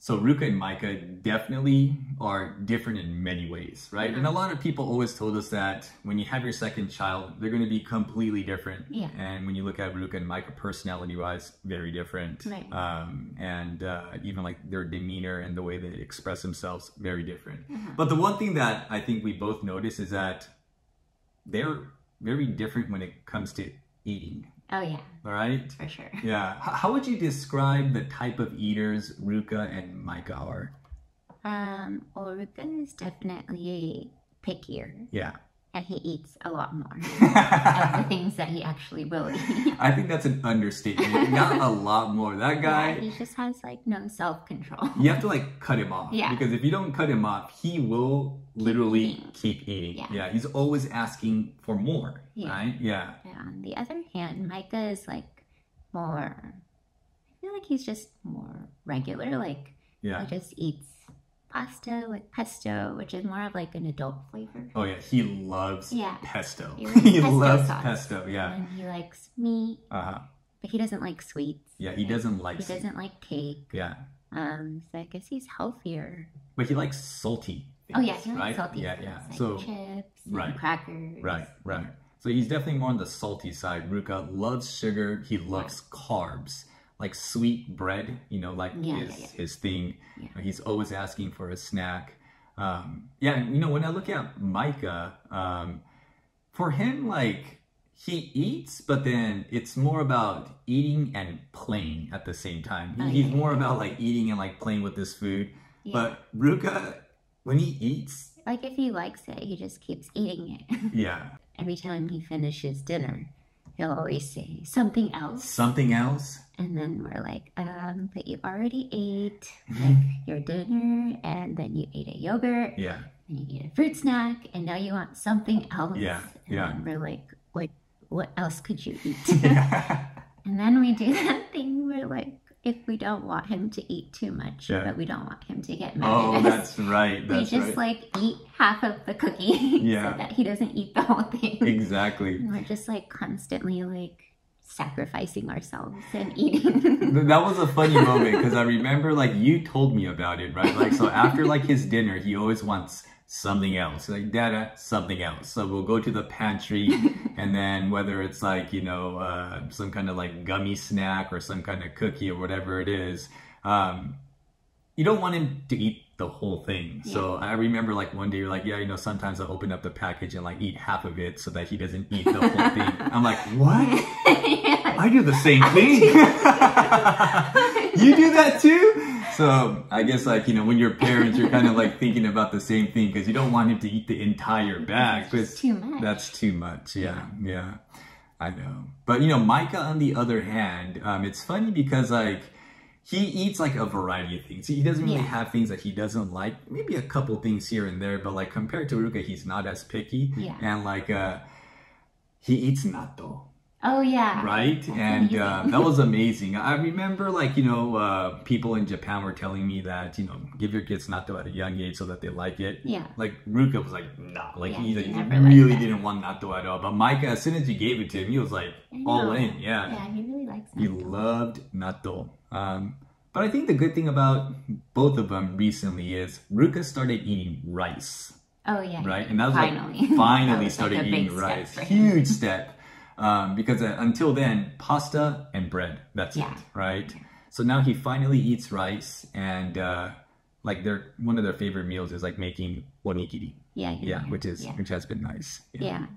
So Ruka and Micah definitely are different in many ways, right? And a lot of people always told us that when you have your second child, they're going to be completely different. Yeah. And when you look at Ruka and Micah personality-wise, very different. Right. And even like their demeanor and the way they express themselves, very different. But the one thing that I think we both notice is that they're very different when it comes to eating. Oh, yeah. All right? For sure. Yeah. How would you describe the type of eaters Ruka and Micah are? Well, Ruka is definitely pickier. Yeah. And he eats a lot more of the things that he actually will eat. I think that's an understatement. Not a lot more. That guy... Yeah, he just has, like, no self-control. You have to, like, cut him off. Yeah. Because if you don't cut him off, he will literally keep eating. Yeah. He's always asking for more. Yeah. Right? Yeah. And on the other hand, Micah is, like, more... I feel like he's just more regular. Like, he just eats pasta with pesto, which is more of like an adult flavor. Oh yeah, he loves pesto. He loves sauce. pesto, yeah. And he likes meat, but he doesn't like sweets. Yeah, he doesn't like He doesn't like cake. Yeah. So I guess he's healthier. But he likes salty things, Oh yeah, he likes salty Yeah, things, yeah. like So chips and crackers. Right. So he's definitely more on the salty side. Ruka loves sugar. He loves carbs. Like sweet bread, you know, like his thing. Yeah. He's always asking for a snack. You know, when I look at Micah, for him, like, he eats, but then it's more about eating and playing at the same time. He's more about, like, eating and, like, playing with this food. Yeah. But Ruka, when he eats... Like, if he likes it, he just keeps eating it. Yeah. Every time he finishes dinner, he'll always say, something else. Something else? And then we're like, but you already ate like your dinner, and then you ate a yogurt, and you ate a fruit snack, and now you want something else. And we're like, what else could you eat? And then we do that thing where, like, if we don't want him to eat too much, but we don't want him to get mad at us. That's right. We just like eat half of the cookie so that he doesn't eat the whole thing. Exactly. And we're just like constantly like sacrificing ourselves and eating. That was a funny moment because I remember like you told me about it, right? Like, so after like his dinner, he always wants something else. Like, Dada, something else. So we'll go to the pantry and then whether it's like, you know, some kind of like gummy snack or some kind of cookie or whatever it is, you don't want him to eat the whole thing. So I remember like one day you're like, yeah, you know, sometimes I'll open up the package and like eat half of it so that he doesn't eat the whole thing. I'm like, what? I do the same thing. You do that too? So I guess like, you know, when you're parents, you're kind of like thinking about the same thing because you don't want him to eat the entire bag. That's too much. That's too much. Yeah. I know. But, you know, Micah, on the other hand, it's funny because like he eats like a variety of things. He doesn't really have things that he doesn't like. Maybe a couple things here and there, but like compared to Ruka, he's not as picky. Yeah. And like he eats natto. Oh yeah. Right? And that was amazing. I remember like, you know, people in Japan were telling me that, you know, give your kids natto at a young age so that they like it. Yeah. Like Ruka was like, nah. Like he never really didn't want natto at all. But Micah, as soon as you gave it to him, he was like all in. Yeah. Yeah, he really likes natto. He loved natto. But I think the good thing about both of them recently is Ruka started eating rice. Oh yeah. Right? And that was finally. like finally was started like eating rice. Huge step. Because until then, pasta and bread, that's it, right? Yeah. So now he finally eats rice, and like one of their favorite meals is like making onigiri. Which has been nice. Yeah.